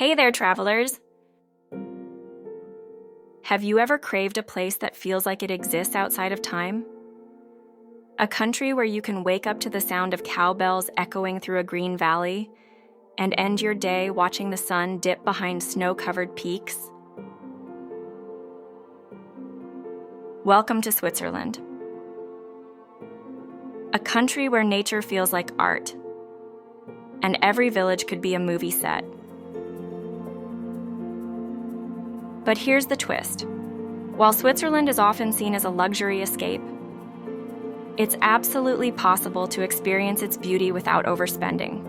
Hey there, travelers! Have you ever craved a place that feels like it exists outside of time? A country where you can wake up to the sound of cowbells echoing through a green valley and end your day watching the sun dip behind snow-covered peaks? Welcome to Switzerland, a country where nature feels like art, and every village could be a movie set. But here's the twist. While Switzerland is often seen as a luxury escape, it's absolutely possible to experience its beauty without overspending,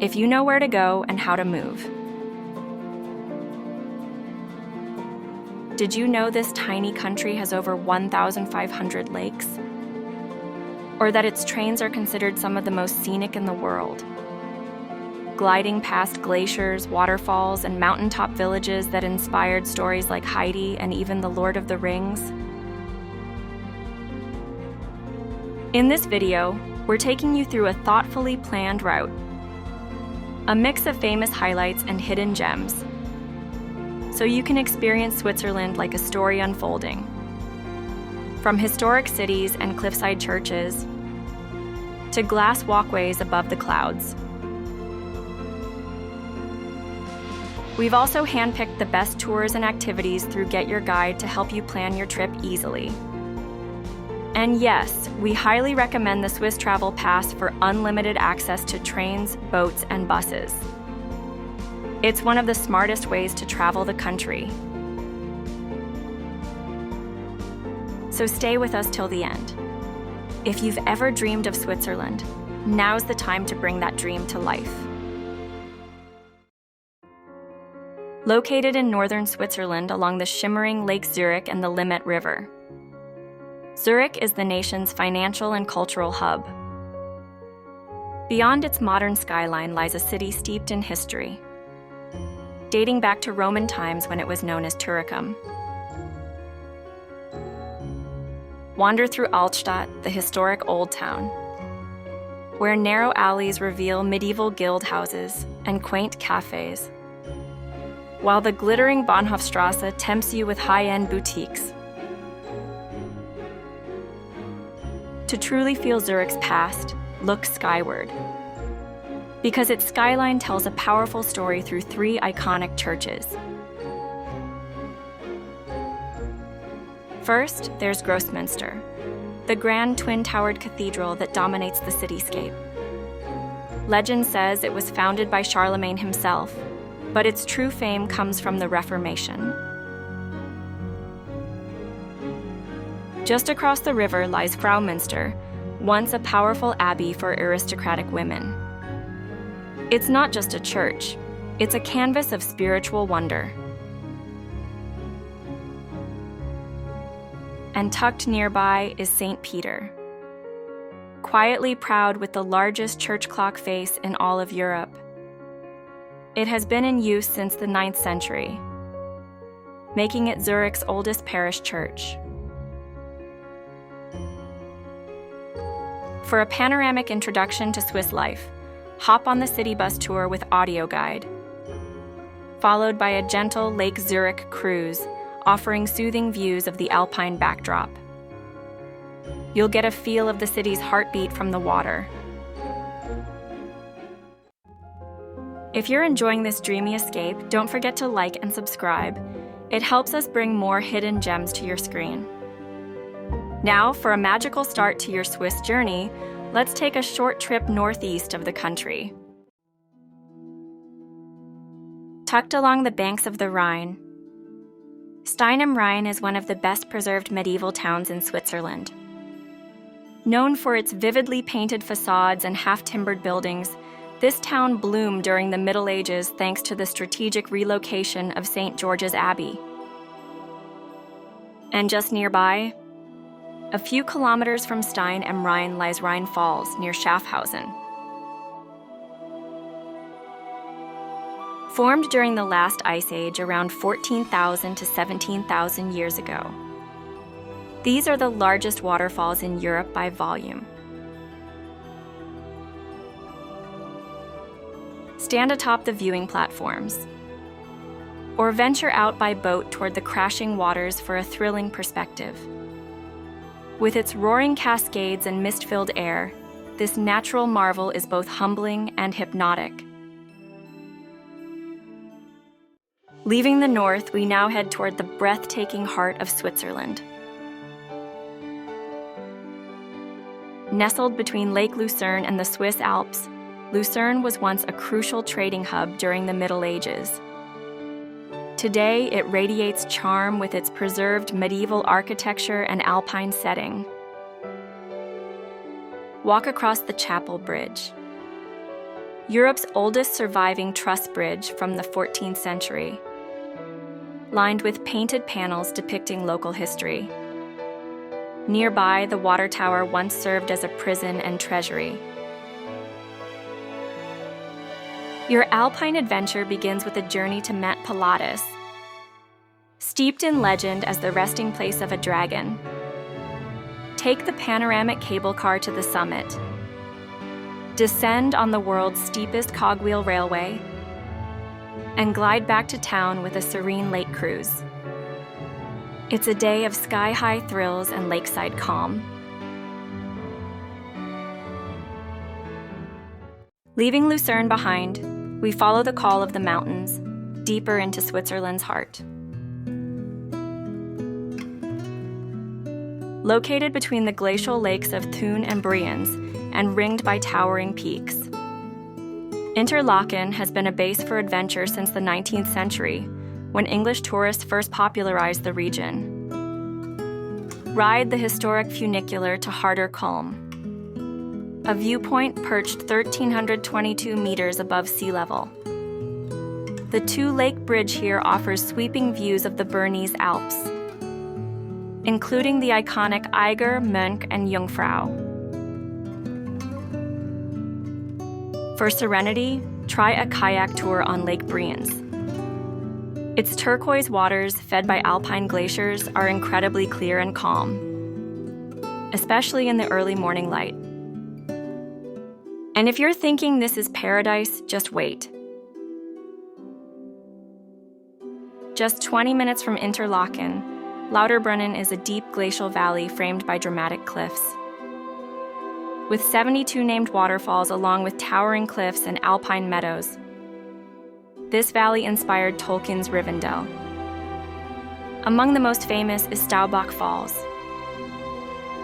if you know where to go and how to move. Did you know this tiny country has over 1,500 lakes? Or that its trains are considered some of the most scenic in the world, gliding past glaciers, waterfalls, and mountaintop villages that inspired stories like Heidi and even The Lord of the Rings? In this video, we're taking you through a thoughtfully planned route, a mix of famous highlights and hidden gems, so you can experience Switzerland like a story unfolding. From historic cities and cliffside churches to glass walkways above the clouds. We've also handpicked the best tours and activities through Get Your Guide to help you plan your trip easily. And yes, we highly recommend the Swiss Travel Pass for unlimited access to trains, boats, and buses. It's one of the smartest ways to travel the country. So stay with us till the end. If you've ever dreamed of Switzerland, now's the time to bring that dream to life. Located in northern Switzerland along the shimmering Lake Zurich and the Limmat River, Zurich is the nation's financial and cultural hub. Beyond its modern skyline lies a city steeped in history, dating back to Roman times when it was known as Turicum. Wander through Altstadt, the historic Old Town, where narrow alleys reveal medieval guild houses and quaint cafes, while the glittering Bahnhofstrasse tempts you with high-end boutiques. To truly feel Zurich's past, look skyward, because its skyline tells a powerful story through three iconic churches. First, there's Grossmünster, the grand twin-towered cathedral that dominates the cityscape. Legend says it was founded by Charlemagne himself, but its true fame comes from the Reformation. Just across the river lies Fraumünster, once a powerful abbey for aristocratic women. It's not just a church, it's a canvas of spiritual wonder. And tucked nearby is St. Peter, quietly proud with the largest church clock face in all of Europe. It has been in use since the 9th century, making it Zurich's oldest parish church. For a panoramic introduction to Swiss life, hop on the city bus tour with audio guide, followed by a gentle Lake Zurich cruise offering soothing views of the alpine backdrop. You'll get a feel of the city's heartbeat from the water. If you're enjoying this dreamy escape, don't forget to like and subscribe. It helps us bring more hidden gems to your screen. Now, for a magical start to your Swiss journey, let's take a short trip northeast of the country. Tucked along the banks of the Rhine, Stein am Rhein is one of the best preserved medieval towns in Switzerland. Known for its vividly painted facades and half-timbered buildings, this town bloomed during the Middle Ages thanks to the strategic relocation of St. George's Abbey. And just nearby, a few kilometers from Stein am Rhein lies Rhine Falls near Schaffhausen. Formed during the last ice age around 14,000 to 17,000 years ago, these are the largest waterfalls in Europe by volume. stand atop the viewing platforms, or venture out by boat toward the crashing waters for a thrilling perspective. With its roaring cascades and mist-filled air, this natural marvel is both humbling and hypnotic. Leaving the north, we now head toward the breathtaking heart of Switzerland. Nestled between Lake Lucerne and the Swiss Alps, Lucerne was once a crucial trading hub during the Middle Ages. Today, it radiates charm with its preserved medieval architecture and alpine setting. Walk across the Chapel Bridge, Europe's oldest surviving truss bridge from the 14th century, lined with painted panels depicting local history. Nearby, the water tower once served as a prison and treasury. Your alpine adventure begins with a journey to Mont Pilatus, steeped in legend as the resting place of a dragon. Take the panoramic cable car to the summit, descend on the world's steepest cogwheel railway, and glide back to town with a serene lake cruise. It's a day of sky-high thrills and lakeside calm. Leaving Lucerne behind, we follow the call of the mountains, deeper into Switzerland's heart. Located between the glacial lakes of Thun and Brienz and ringed by towering peaks, Interlaken has been a base for adventure since the 19th century, when English tourists first popularized the region. Ride the historic funicular to Harter Kulm, a viewpoint perched 1,322 meters above sea level. The two-lake bridge here offers sweeping views of the Bernese Alps, including the iconic Eiger, Mönch, and Jungfrau. For serenity, try a kayak tour on Lake Brienz. Its turquoise waters, fed by alpine glaciers, are incredibly clear and calm, especially in the early morning light. And if you're thinking this is paradise, just wait. Just 20 minutes from Interlaken, Lauterbrunnen is a deep glacial valley framed by dramatic cliffs. With 72 named waterfalls along with towering cliffs and alpine meadows, this valley inspired Tolkien's Rivendell. Among the most famous is Staubach Falls,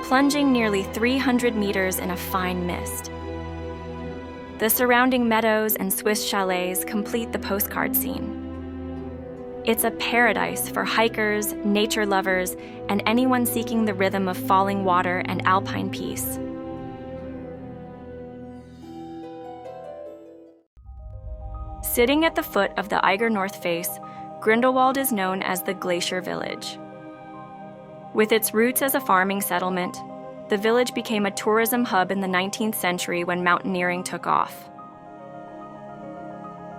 plunging nearly 300 meters in a fine mist. The surrounding meadows and Swiss chalets complete the postcard scene. It's a paradise for hikers, nature lovers, and anyone seeking the rhythm of falling water and alpine peace. Sitting at the foot of the Eiger North Face, Grindelwald is known as the Glacier Village. With its roots as a farming settlement, the village became a tourism hub in the 19th century when mountaineering took off.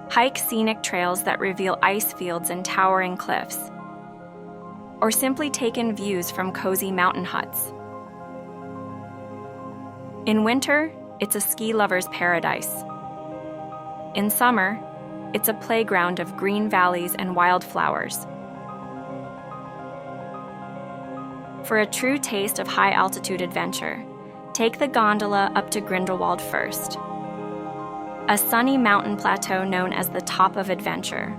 Hike scenic trails that reveal ice fields and towering cliffs, or simply take in views from cozy mountain huts. In winter, it's a ski lover's paradise. In summer, it's a playground of green valleys and wildflowers. For a true taste of high-altitude adventure, take the gondola up to Grindelwald first, a sunny mountain plateau known as the Top of Adventure.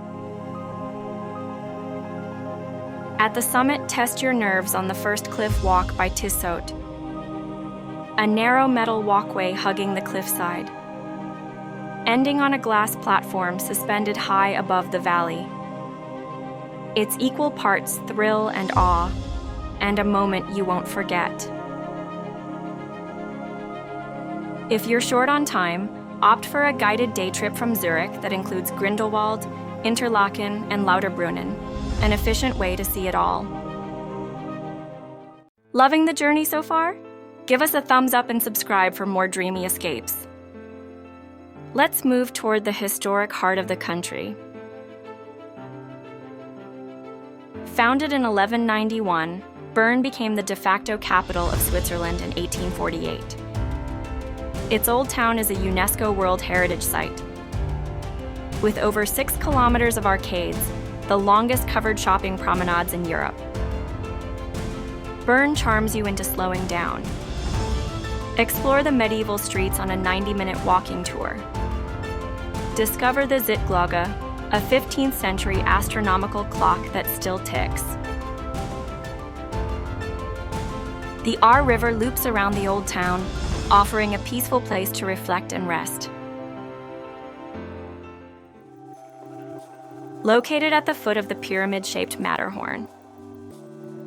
At the summit, test your nerves on the first cliff walk by Tissot, a narrow metal walkway hugging the cliffside, ending on a glass platform suspended high above the valley. It's equal parts thrill and awe, and a moment you won't forget. If you're short on time, opt for a guided day trip from Zurich that includes Grindelwald, Interlaken, and Lauterbrunnen, an efficient way to see it all. Loving the journey so far? Give us a thumbs up and subscribe for more dreamy escapes. Let's move toward the historic heart of the country. Founded in 1191, Bern became the de facto capital of Switzerland in 1848. Its old town is a UNESCO World Heritage Site. with over 6 kilometers of arcades, the longest covered shopping promenades in Europe. Bern charms you into slowing down. Explore the medieval streets on a 90-minute walking tour. Discover the Zeitglocke, a 15th century astronomical clock that still ticks. The Aar River loops around the old town, offering a peaceful place to reflect and rest. Located at the foot of the pyramid-shaped Matterhorn,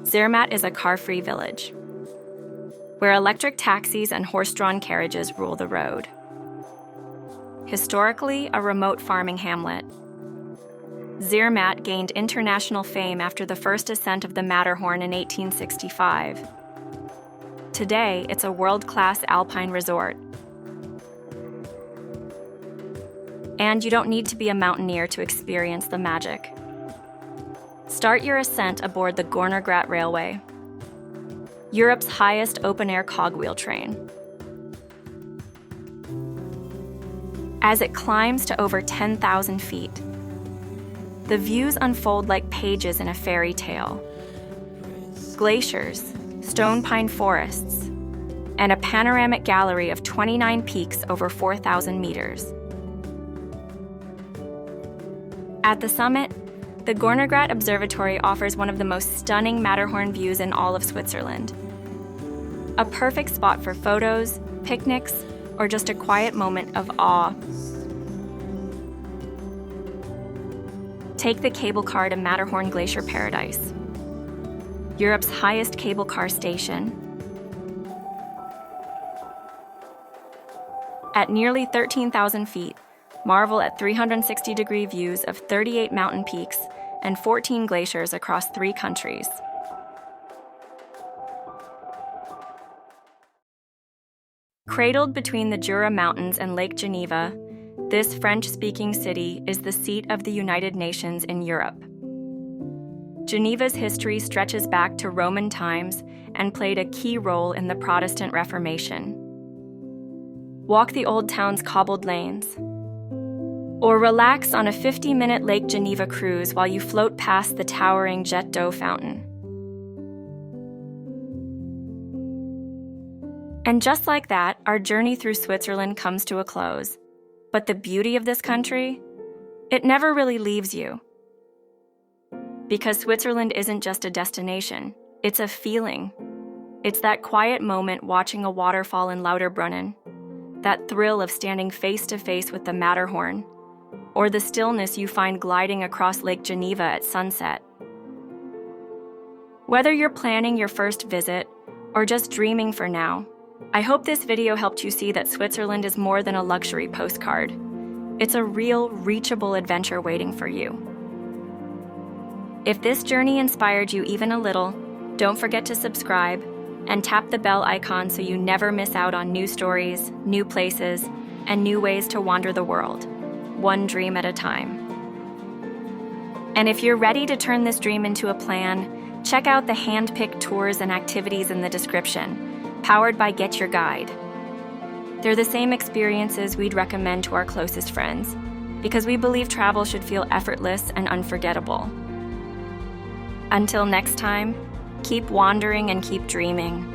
Zermatt is a car-free village, where electric taxis and horse-drawn carriages rule the road. Historically a remote farming hamlet, Zermatt gained international fame after the first ascent of the Matterhorn in 1865. Today, it's a world-class alpine resort. And you don't need to be a mountaineer to experience the magic. Start your ascent aboard the Gornergrat Railway, Europe's highest open-air cogwheel train. As it climbs to over 10,000 feet, the views unfold like pages in a fairy tale. Glaciers, stone pine forests, and a panoramic gallery of 29 peaks over 4,000 meters. At the summit, the Gornergrat Observatory offers one of the most stunning Matterhorn views in all of Switzerland. A perfect spot for photos, picnics, or just a quiet moment of awe. Take the cable car to Matterhorn Glacier Paradise, Europe's highest cable car station. At nearly 13,000 feet, marvel at 360-degree views of 38 mountain peaks and 14 glaciers across 3 countries. Cradled between the Jura Mountains and Lake Geneva, this French-speaking city is the seat of the United Nations in Europe. Geneva's history stretches back to Roman times and played a key role in the Protestant Reformation. Walk the old town's cobbled lanes, or relax on a 50-minute Lake Geneva cruise while you float past the towering Jet d'eau fountain. And just like that, our journey through Switzerland comes to a close. But the beauty of this country, it never really leaves you. Because Switzerland isn't just a destination, it's a feeling. It's that quiet moment watching a waterfall in Lauterbrunnen, that thrill of standing face to face with the Matterhorn, or the stillness you find gliding across Lake Geneva at sunset. Whether you're planning your first visit or just dreaming for now, I hope this video helped you see that Switzerland is more than a luxury postcard. It's a real, reachable adventure waiting for you. If this journey inspired you even a little, don't forget to subscribe and tap the bell icon so you never miss out on new stories, new places, and new ways to wander the world, one dream at a time. And if you're ready to turn this dream into a plan, check out the hand-picked tours and activities in the description, powered by Get Your Guide. They're the same experiences we'd recommend to our closest friends, because we believe travel should feel effortless and unforgettable. Until next time, keep wandering and keep dreaming.